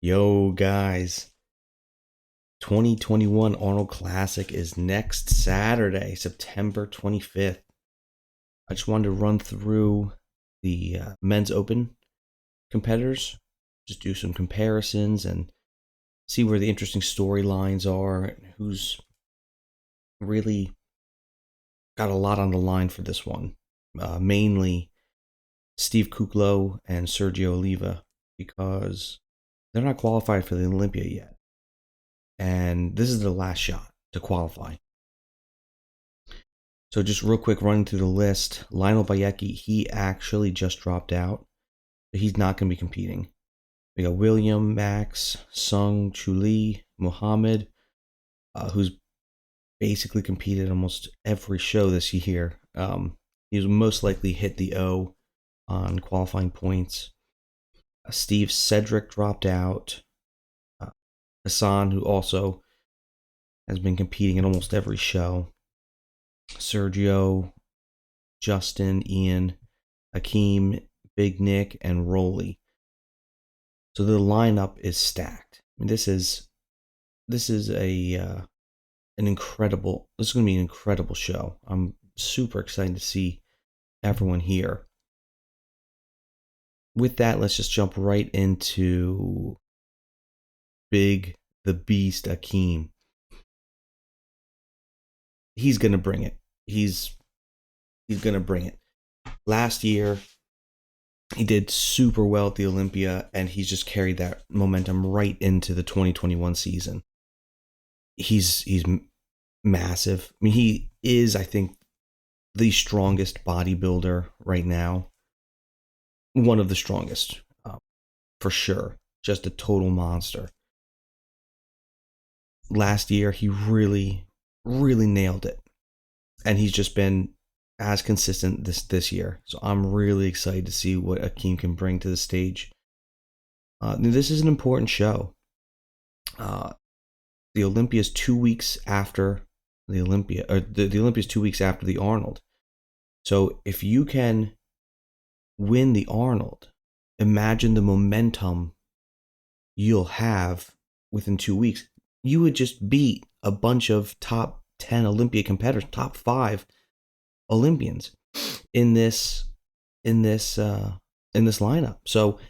Yo, guys, 2021 Arnold Classic is next Saturday, September 25th. I just wanted to run through the men's open competitors, just do some comparisons and see where the interesting storylines are, and who's really got a lot on the line for this one. Mainly Steve Kuklo and Sergio Oliva, because they're not qualified for the Olympia yet. And this is the last shot to qualify. So just real quick, running through the list, Lionel Bayecki, he actually just dropped out. He's not going to be competing. We got William, Max, Sung, Chuli, Muhammad, who's basically competed almost every show this year. He's most likely hit the O on qualifying points. Steve Cedric dropped out. Hassan, who also has been competing in almost every show. Sergio, Justin, Ian, Akeem, Big Nick, and Rolly. So the lineup is stacked. I mean, this is an incredible. This is going to be an incredible show. I'm super excited to see everyone here. With that, let's just jump right into the Beast, Akeem. He's gonna bring it. He's gonna bring it. Last year, he did super well at the Olympia, and he's just carried that momentum right into the 2021 season. He's massive. I mean, he is, I think, the strongest bodybuilder right now. One of the strongest, for sure. Just a total monster. Last year, he really nailed it, and he's just been as consistent this year. So I'm really excited to see what Akeem can bring to the stage. This is an important show. The Olympia is 2 weeks after the Olympia, or the Olympia is 2 weeks after the Arnold. So if you can win the Arnold, imagine the momentum you'll have within 2 weeks. You would just beat a bunch of top 10 Olympia competitors, top 5 Olympians in this lineup. So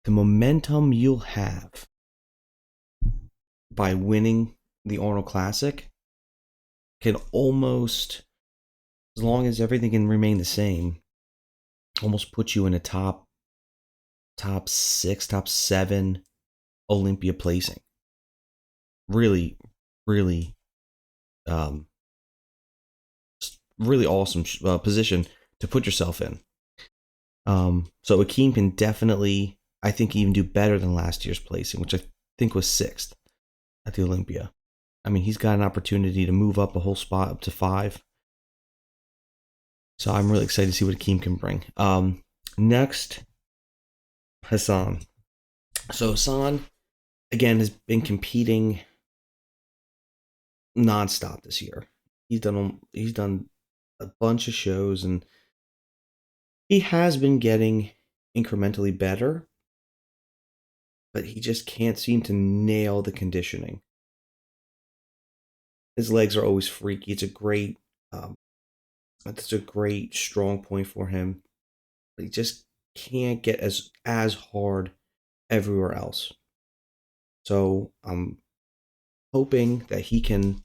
the momentum you'll have by winning the Arnold Classic can almost, as long as everything can remain the same, almost put you in a top 6, top 7 Olympia placing. Really awesome position to put yourself in. So Akeem can definitely, I think, even do better than last year's placing, which I think was 6th at the Olympia. I mean, he's got an opportunity to move up a whole spot up to 5. So I'm really excited to see what Akeem can bring. Next, Hassan. So Hassan, again, has been competing nonstop this year. He's done a bunch of shows, and he has been getting incrementally better, but he just can't seem to nail the conditioning. His legs are always freaky. It's a great strong point for him, but he just can't get as hard everywhere else. So I'm hoping that he can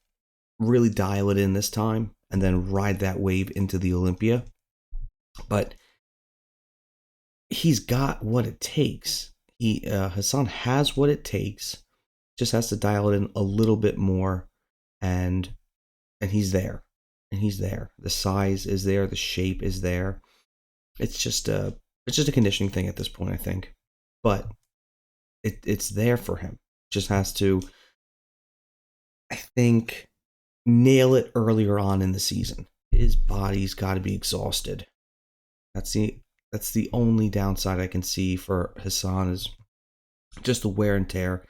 really dial it in this time and then ride that wave into the Olympia. But he's got what it takes. Hassan has what it takes. Just has to dial it in a little bit more, and he's there. And he's there. The size is there. The shape is there. It's just a conditioning thing at this point, I think. But it's there for him. Just has to, I think, nail it earlier on in the season. His body's got to be exhausted. That's the only downside I can see for Hassan, is just the wear and tear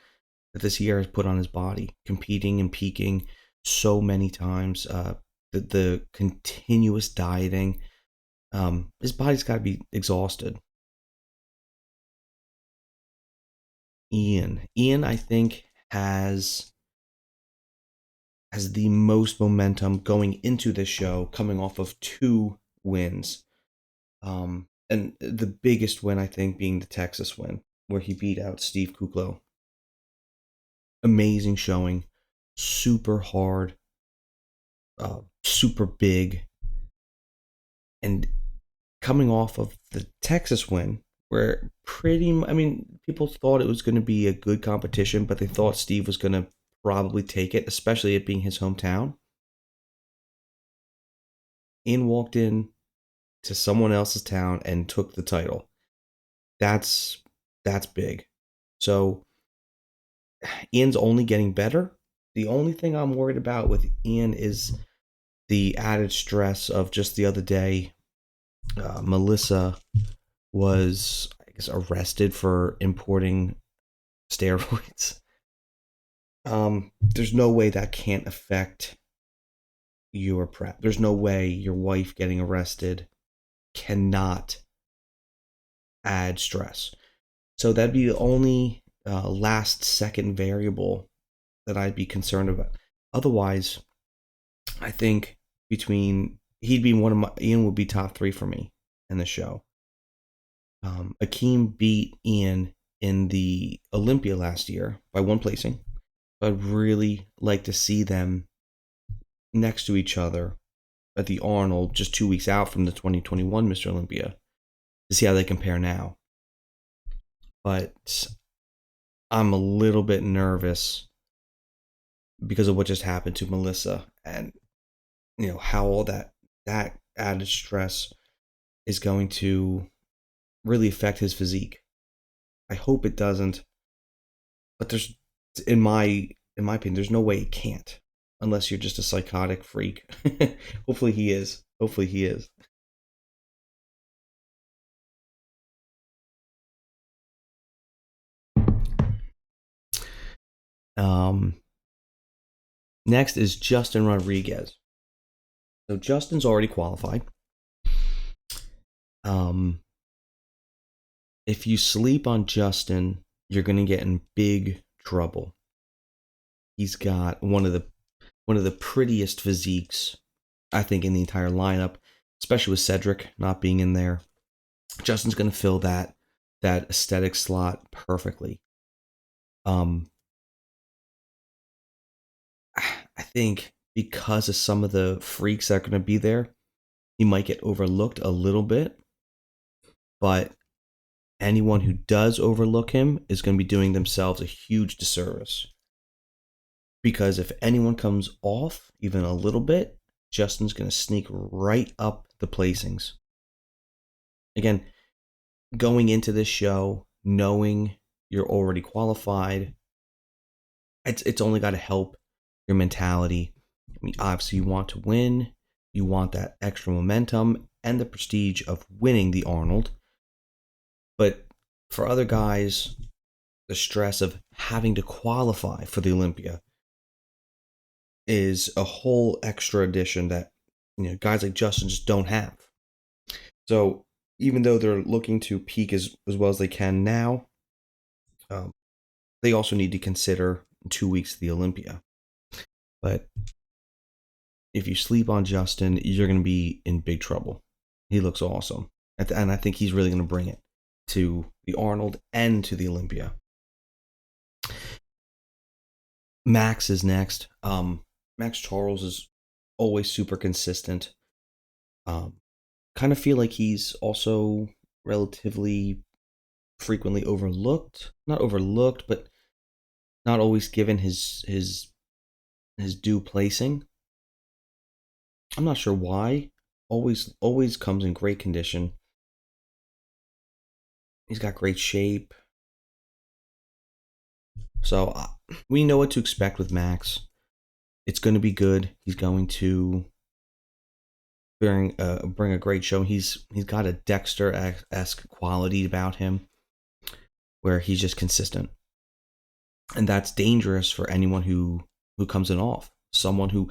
that this year has put on his body, competing and peaking so many times. The continuous dieting. His body's got to be exhausted. Ian, I think, has the most momentum going into this show, coming off of 2 wins. And the biggest win, I think, being the Texas win, where he beat out Steve Kuklo. Amazing showing, super hard, super big, and coming off of the Texas win, where I mean, people thought it was going to be a good competition, but they thought Steve was going to probably take it, especially it being his hometown. Ian walked in to someone else's town and took the title. That's big. So Ian's only getting better. The only thing I'm worried about with Ian is the added stress of just the other day. Melissa was, I guess, arrested for importing steroids. There's no way that can't affect your prep. There's no way your wife getting arrested cannot add stress. So that'd be the only last second variable that I'd be concerned about. Otherwise, I think he'd be Ian would be top 3 for me in the show. Akeem beat Ian in the Olympia last year by 1 placing. I'd really like to see them next to each other at the Arnold just 2 weeks out from the 2021 Mr. Olympia to see how they compare now. But I'm a little bit nervous because of what just happened to Melissa, and how all that added stress is going to really affect his physique. I hope it doesn't, but there's in my opinion, there's no way it can't, unless you're just a psychotic freak. Hopefully he is. Next is Justin Rodriguez. So Justin's already qualified. If you sleep on Justin, you're going to get in big trouble. He's got one of the prettiest physiques, I think, in the entire lineup, especially with Cedric not being in there. Justin's going to fill that aesthetic slot perfectly. I think because of some of the freaks that are going to be there, he might get overlooked a little bit. But anyone who does overlook him is going to be doing themselves a huge disservice. Because if anyone comes off even a little bit, Justin's going to sneak right up the placings. Again, going into this show, knowing you're already qualified, it's only got to help your mentality. I mean, obviously, you want to win. You want that extra momentum and the prestige of winning the Arnold. But for other guys, the stress of having to qualify for the Olympia is a whole extra addition that guys like Justin just don't have. So even though they're looking to peak as well as they can now, they also need to consider 2 weeks of the Olympia. But if you sleep on Justin, you're going to be in big trouble. He looks awesome. And I think he's really going to bring it to the Arnold and to the Olympia. Max is next. Max Charles is always super consistent. Kind of feel like he's also relatively frequently overlooked. Not overlooked, but not always given his due placing. I'm not sure why. Always comes in great condition. He's got great shape. So we know what to expect with Max. It's going to be good. He's going to bring a great show. He's got a Dexter-esque quality about him, where he's just consistent, and that's dangerous for anyone who comes in off. Someone who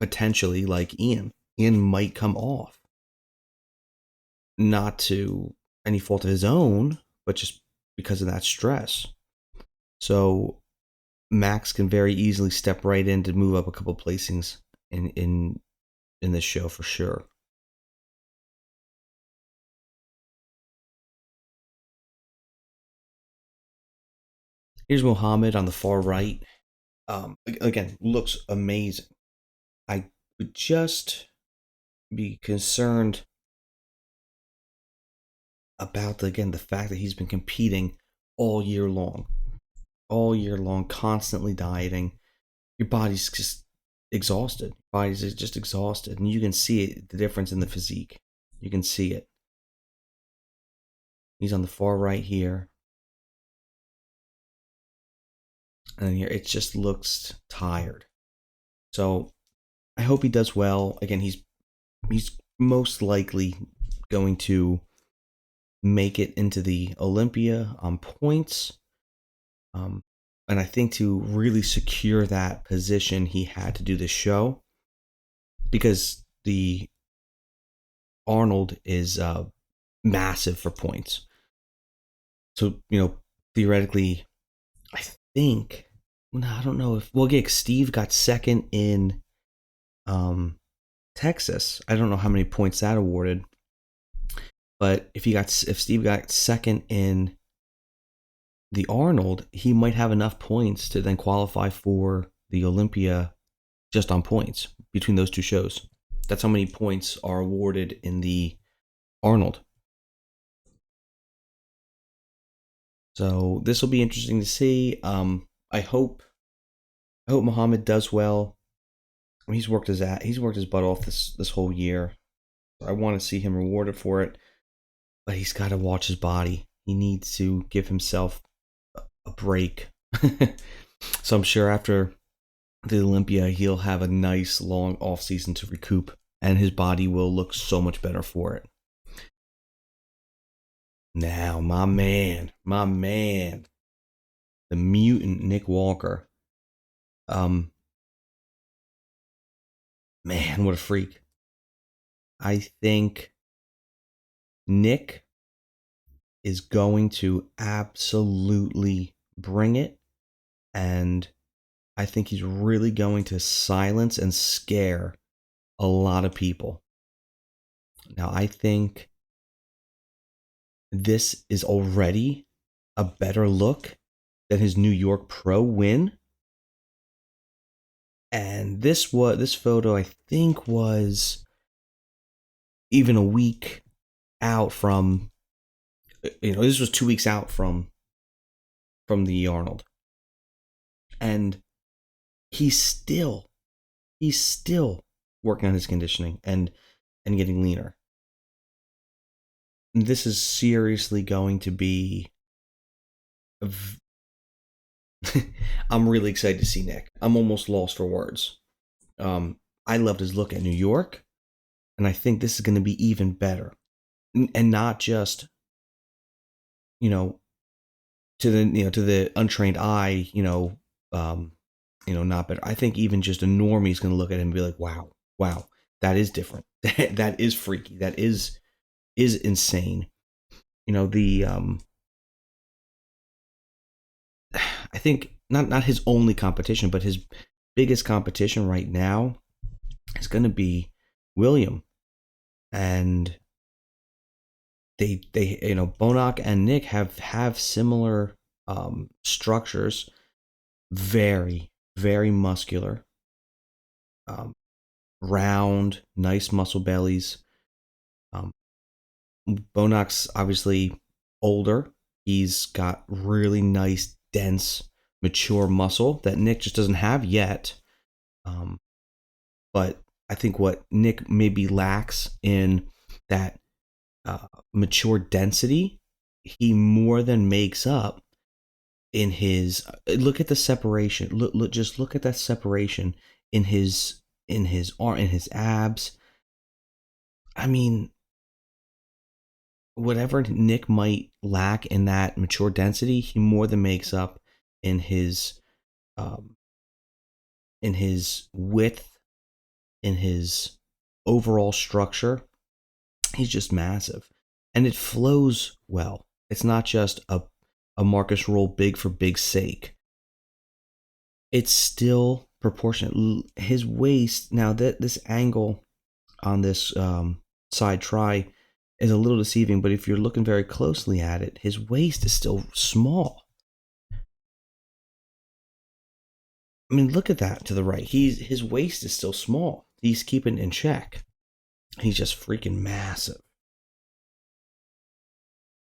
potentially, like Ian might come off, not to any fault of his own, but just because of that stress. So Max can very easily step right in to move up a couple placings in this show for sure. Here's Muhammad on the far right. Again, looks amazing. I would just be concerned about the fact that he's been competing all year long, constantly dieting. Your body's just exhausted. Your body's just exhausted, and you can see it, the difference in the physique. You can see it. He's on the far right here, and here it just looks tired. So I hope he does well. Again, he's most likely going to make it into the Olympia on points. And I think to really secure that position, he had to do the show because the Arnold is massive for points. So, theoretically, I think, I don't know if, Steve got second in Texas. I don't know how many points that awarded. But if Steve got second in the Arnold, he might have enough points to then qualify for the Olympia just on points between those two shows. That's how many points are awarded in the Arnold. So this will be interesting to see. I hope Muhammad does well. He's worked his butt off this whole year. I want to see him rewarded for it, but he's got to watch his body. He needs to give himself a break. So I'm sure after the Olympia, he'll have a nice long off season to recoup, and his body will look so much better for it. Now, my man, the mutant Nick Walker. Man, what a freak. I think Nick is going to absolutely bring it, and I think he's really going to silence and scare a lot of people. Now, I think this is already a better look than his New York Pro win. And this photo, I think, was even a week out from, this was 2 weeks out from the Arnold. And he's still working on his conditioning and getting leaner. And this is seriously going to be I'm really excited to see Nick. I'm almost lost for words. I loved his look at New York, and I think this is going to be even better, and not just, to the untrained eye, not better. I think even just a normie is going to look at him and be like, wow, that is different. That is freaky. That is insane. I think not his only competition, but his biggest competition right now is going to be William, and they Bonac and Nick have similar structures, very very muscular, round, nice muscle bellies. Bonac's obviously older. He's got really nice, dense, mature muscle that Nick just doesn't have yet. But I think what Nick maybe lacks in that mature density, he more than makes up in his. Look at the separation. Just look at that separation in his arm, in his abs. I mean, whatever Nick might lack in that mature density, he more than makes up in his width, in his overall structure. He's just massive, and it flows well. It's not just a Marcus roll big for big's sake. it's still proportionate. His waist, now that this angle on this side try is a little deceiving, but if you're looking very closely at it, his waist is still small. I mean, look at that to the right. His waist is still small. He's keeping it in check. He's just freaking massive.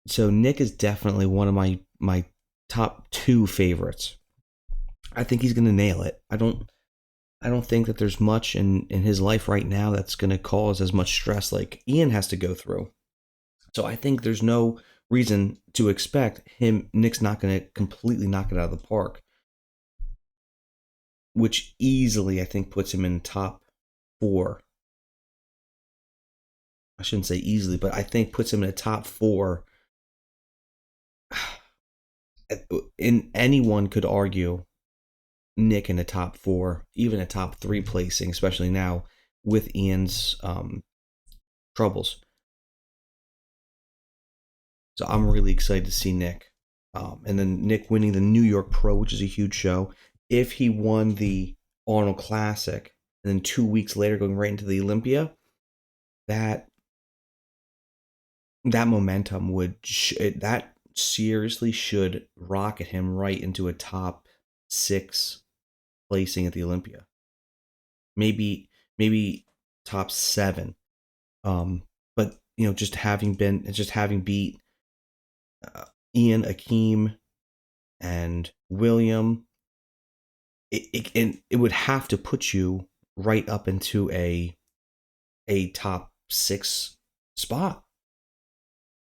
So Nick is definitely one of my top 2 favorites. I think he's going to nail it. I don't think that there's much in his life right now that's going to cause as much stress like Ian has to go through. So I think there's no reason to expect Nick's not going to completely knock it out of the park, which easily I think puts him in top 4. I shouldn't say easily, but I think puts him in the top 4. And anyone could argue Nick in the top 4, even a top 3 placing, especially now with Ian's troubles. So I'm really excited to see Nick. And then Nick winning the New York Pro, which is a huge show. If he won the Arnold Classic, and then 2 weeks later going right into the Olympia, that momentum that seriously should rocket him right into a top 6 placing at the Olympia. Maybe top 7. But just having beat Ian, Akeem, and William, it would have to put you right up into a top 6 spot.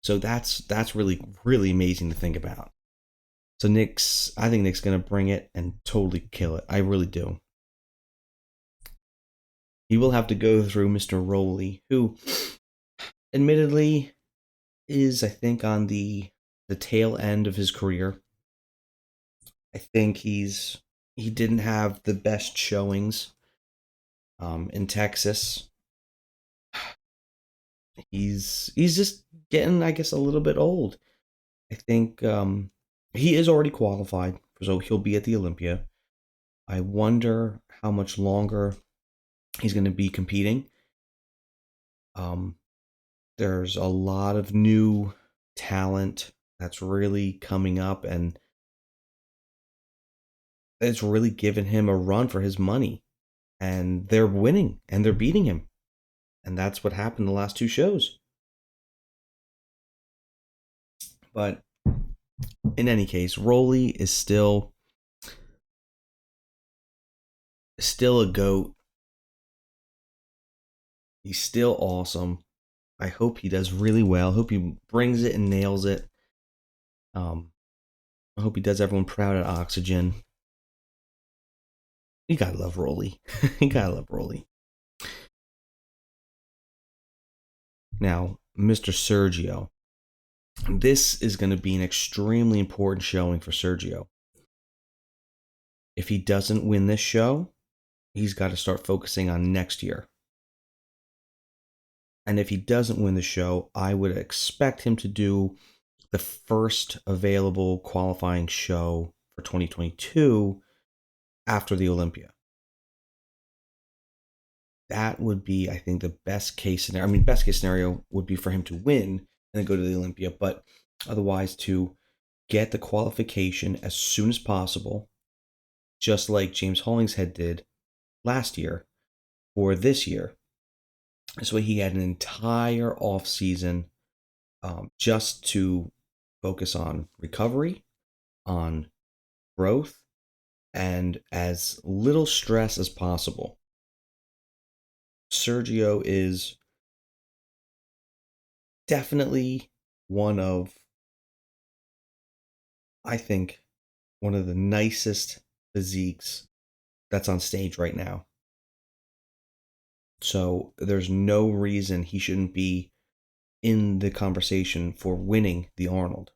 So that's really, really amazing to think about. So I think Nick's gonna bring it and totally kill it. I really do. He will have to go through Mr. Rowley, who admittedly is, I think, on the tail end of his career. I think he didn't have the best showings in Texas. He's just getting, I guess, a little bit old. I think he is already qualified, so he'll be at the Olympia. I wonder how much longer he's going to be competing. There's a lot of new talent that's really coming up, and it's really given him a run for his money. And they're winning, and they're beating him. And that's what happened the last 2 shows. But in any case, Rolly is still a GOAT. He's still awesome. I hope he does really well. I hope he brings it and nails it. I hope he does everyone proud at Oxygen. You gotta love Rolly. You gotta love Rolly. Now, Mr. Sergio. This is going to be an extremely important showing for Sergio. If he doesn't win this show, he's got to start focusing on next year. And if he doesn't win the show, I would expect him to do the first available qualifying show for 2022 after the Olympia. That would be, I think, the best case scenario. I mean, best case scenario would be for him to win and then go to the Olympia, but otherwise to get the qualification as soon as possible, just like James Hollingshead did last year for this year. So he had an entire off season just to focus on recovery, on growth, and as little stress as possible. Sergio is definitely one of, I think, one of the nicest physiques that's on stage right now. So there's no reason he shouldn't be in the conversation for winning the Arnold.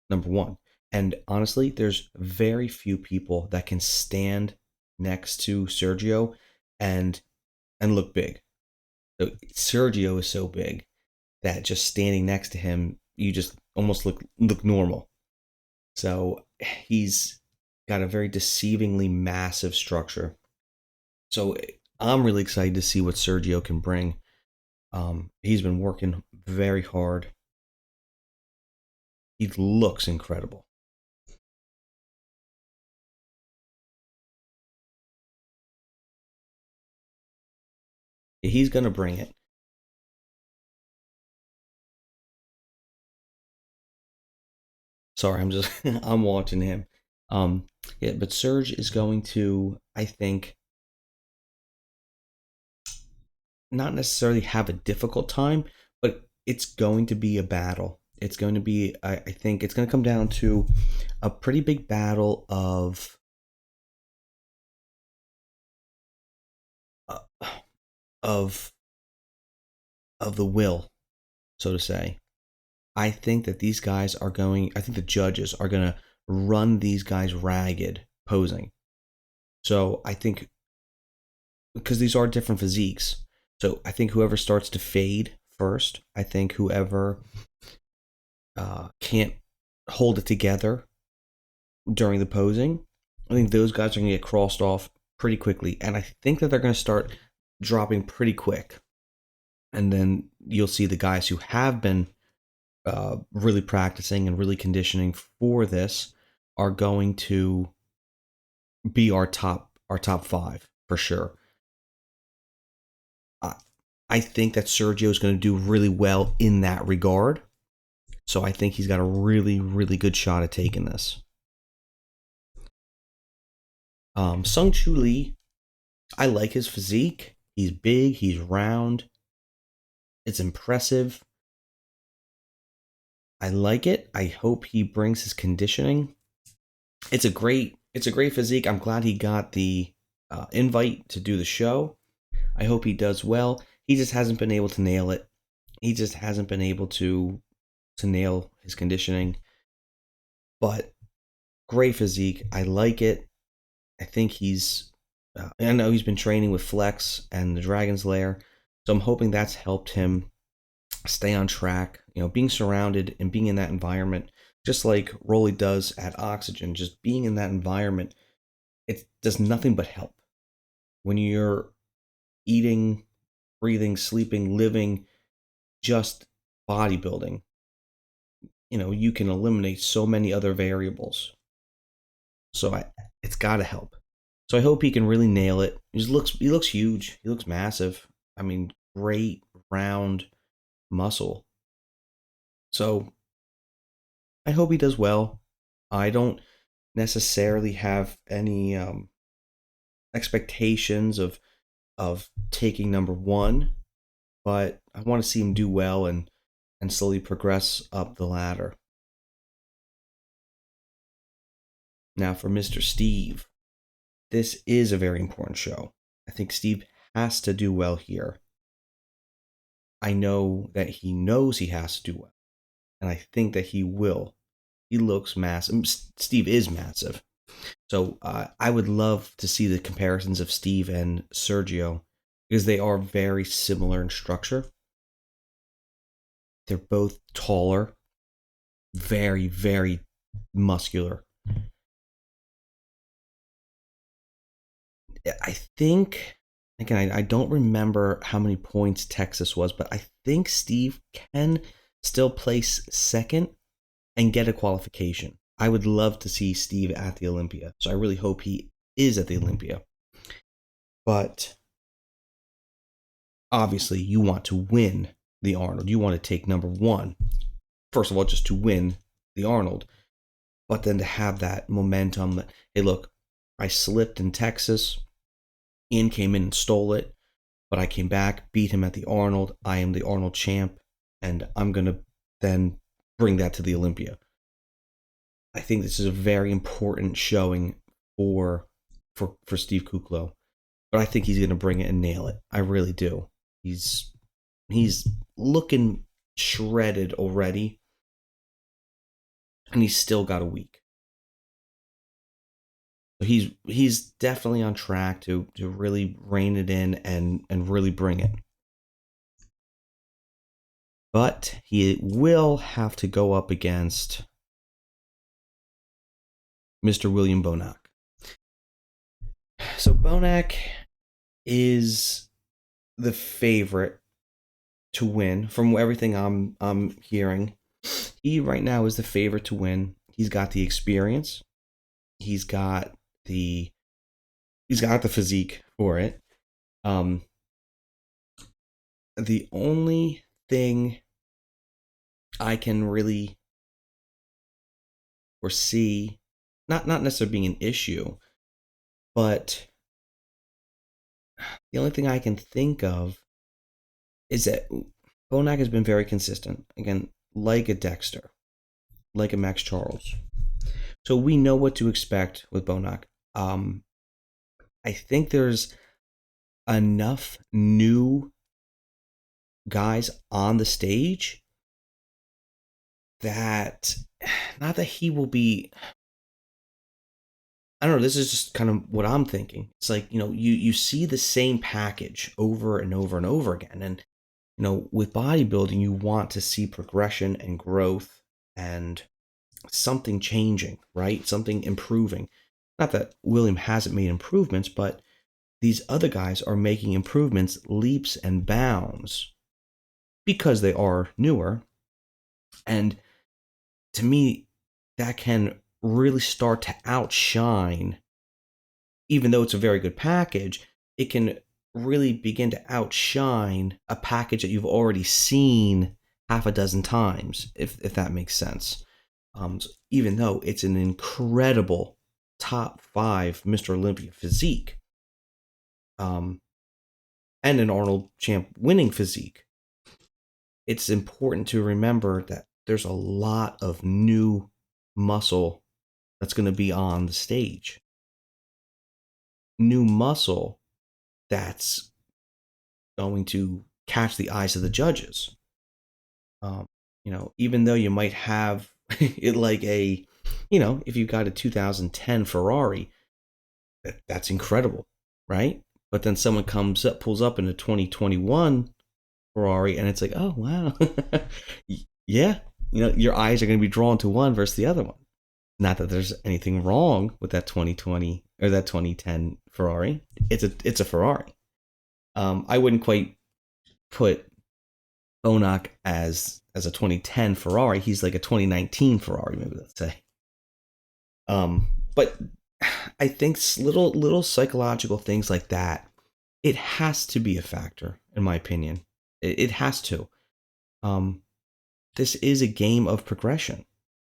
Number one. And honestly, there's very few people that can stand next to Sergio and look big. So Sergio is so big that just standing next to him, you just almost look normal. So he's got a very deceivingly massive structure. So I'm really excited to see what Sergio can bring. He's been working very hard. He looks incredible. He's gonna bring it. Sorry, I'm just I'm watching him. Yeah, but Serge is going to, I think, not necessarily have a difficult time, but it's going to be a battle. It's going to be, I think, it's going to come down to a pretty big battle uh, of of the will, so to say. I think that these guys are going. I think the judges are going to run these guys ragged posing. So I think because these are different physiques. So I think whoever starts to fade first, I think whoever can't hold it together during the posing, I think those guys are going to get crossed off pretty quickly. And I think that they're going to start dropping pretty quick. And then you'll see the guys who have been really practicing and really conditioning for this are going to be our top five for sure. I, I think that Sergio is going to do really well in that regard. So I think he's got a really, really good shot at taking this. Sung Chu Lee, I like his physique. He's big, he's round. It's impressive. I like it. I hope he brings his conditioning. It's a great physique. I'm glad he got the invite to do the show. I hope he does well. He just hasn't been able to nail it. He just hasn't been able to nail his conditioning. But great physique. I like it. I think I know he's been training with Flex and the Dragon's Lair, so I'm hoping that's helped him stay on track. Being surrounded and being in that environment, just like Rolly does at Oxygen, just being in that environment, it does nothing but help. When you're eating, breathing, sleeping, living, just bodybuilding, you can eliminate so many other variables. So it's got to help. So I hope he can really nail it. He looks huge. He looks massive. I mean, great round muscle. So I hope he does well. I don't necessarily have any expectations of taking number one, but I want to see him do well and slowly progress up the ladder. Now for Mr. Steve, this is a very important show. I think Steve has to do well here. I know that he knows he has to do well, and I think that he will. He looks massive. Steve is massive. So I would love to see the comparisons of Steve and Sergio because they are very similar in structure. They're both taller, very, very muscular. I think, again, I don't remember how many points Texas was, but I think Steve can still place second and get a qualification. I would love to see Steve at the Olympia. So I really hope he is at the Olympia. But obviously, you want to win the Arnold. You want to take number one. First of all, just to win the Arnold, but then to have that momentum that, hey, look, I slipped in Texas. Ian came in and stole it, but I came back, beat him at the Arnold. I am the Arnold champ, and I'm going to then bring that to the Olympia. I think this is a very important showing for Steve Kuklo, but I think he's going to bring it and nail it. I really do. He's looking shredded already, and he's still got a week. So he's definitely on track to really rein it in and really bring it. But he will have to go up against Mr. William Bonac. So Bonac is the favorite to win from everything I'm hearing. He right now is the favorite to win. He's got the experience. He's got the physique for it. The only thing I can really foresee, not necessarily being an issue, but the only thing I can think of is that Bonac has been very consistent. Again, like a Dexter, like a Max Charles. So we know what to expect with Bonac. I think there's enough new guys on the stage that, not that he will be, I don't know, this is just kind of what I'm thinking. It's like, you see the same package over and over and over again. And, with bodybuilding, you want to see progression and growth and something changing, right? Something improving. Not that William hasn't made improvements, but these other guys are making improvements leaps and bounds because they are newer. And to me, that can really start to outshine, even though it's a very good package, it can really begin to outshine a package that you've already seen half a dozen times, if that makes sense. So even though it's an incredible top 5 Mr. Olympia physique, and an Arnold champ winning physique, it's important to remember that there's a lot of new muscle that's going to be on the stage. New muscle that's going to catch the eyes of the judges. Even though you might have it like a, if you've got a 2010 Ferrari, that's incredible, right? But then someone pulls up in a 2021 Ferrari, and it's like, oh wow, yeah, your eyes are going to be drawn to one versus the other one. Not that there's anything wrong with that 2020 or that 2010 Ferrari. It's a Ferrari. I wouldn't quite put Bonac as a 2010 Ferrari. He's like a 2019 Ferrari, maybe, let's say. But I think little psychological things like that, it has to be a factor, in my opinion. It has to. This is a game of progression.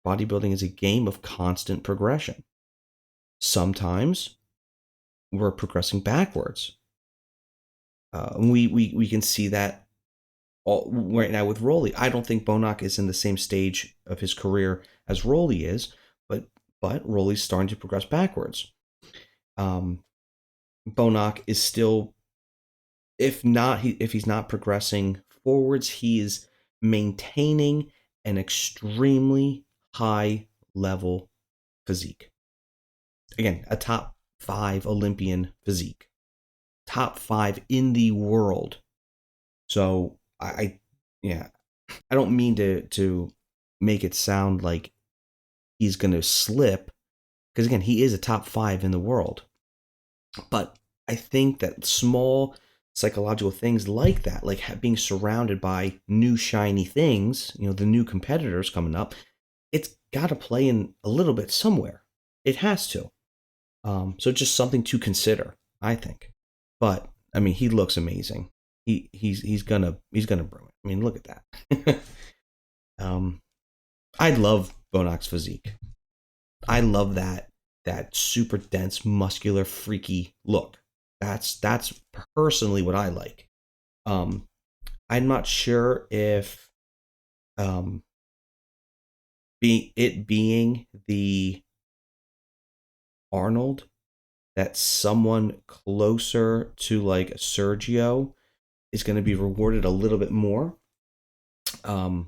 Bodybuilding is a game of constant progression. Sometimes we're progressing backwards. We can see that right now with Rolly. I don't think Bonac is in the same stage of his career as Rolly is, but Rolly's starting to progress backwards. Bonac is still, if he's not progressing forwards, he is maintaining an extremely high level physique. Again, a top 5 Olympian physique, top 5 in the world. So I don't mean to make it sound like he's going to slip, because again, he is a top 5 in the world. But I think that small psychological things like that, like being surrounded by new shiny things, the new competitors coming up, it's got to play in a little bit somewhere. It has to. So just something to consider, I think. But I mean, he looks amazing. He's gonna bring it. I mean, look at that. I love Bonac's physique. I love that super dense, muscular, freaky look. That's personally what I like. I'm not sure if being the Arnold, that someone closer to like Sergio is going to be rewarded a little bit more. The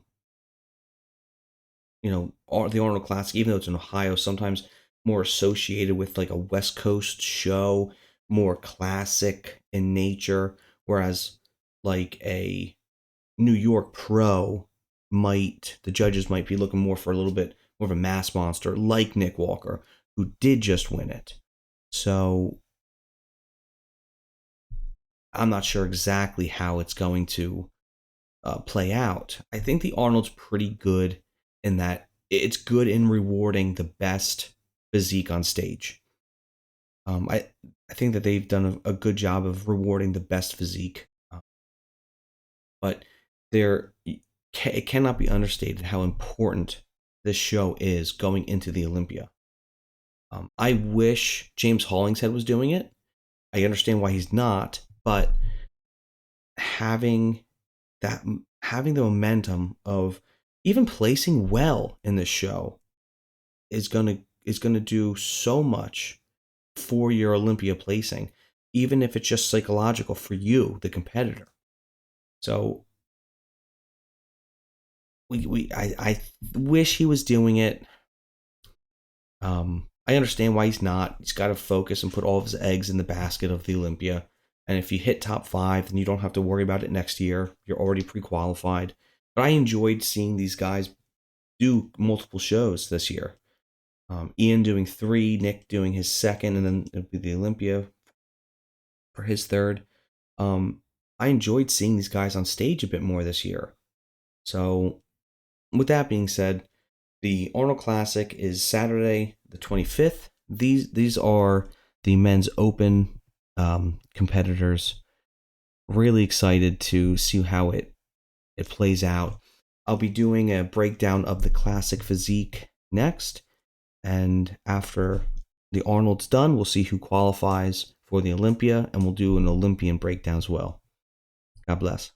Arnold Classic, even though it's in Ohio, sometimes more associated with like a West Coast show, more classic in nature, whereas like a New York Pro the judges might be looking more for a little bit more of a mass monster like Nick Walker. who did just win it. So I'm not sure exactly how it's going to play out. I think the Arnold's pretty good in that it's good in rewarding the best physique on stage. I think that they've done a good job of rewarding the best physique, but there it cannot be understated how important this show is going into the Olympia. I wish James Hollingshead was doing it. I understand why he's not, but having that having the momentum of even placing well in this show is gonna do so much for your Olympia placing, even if it's just psychological for you, the competitor. So I wish he was doing it. I understand why he's not. He's got to focus and put all of his eggs in the basket of the Olympia. And if you hit top 5, then you don't have to worry about it next year. You're already pre-qualified. But I enjoyed seeing these guys do multiple shows this year. Ian doing 3, Nick doing his second, and then it'll be the Olympia for his third. I enjoyed seeing these guys on stage a bit more this year. So, with that being said, the Arnold Classic is Saturday, the 25th. These are the men's open competitors. Really excited to see how it plays out. I'll be doing a breakdown of the classic physique next, and after the Arnold's done, we'll see who qualifies for the Olympia, and we'll do an Olympian breakdown as well. God bless.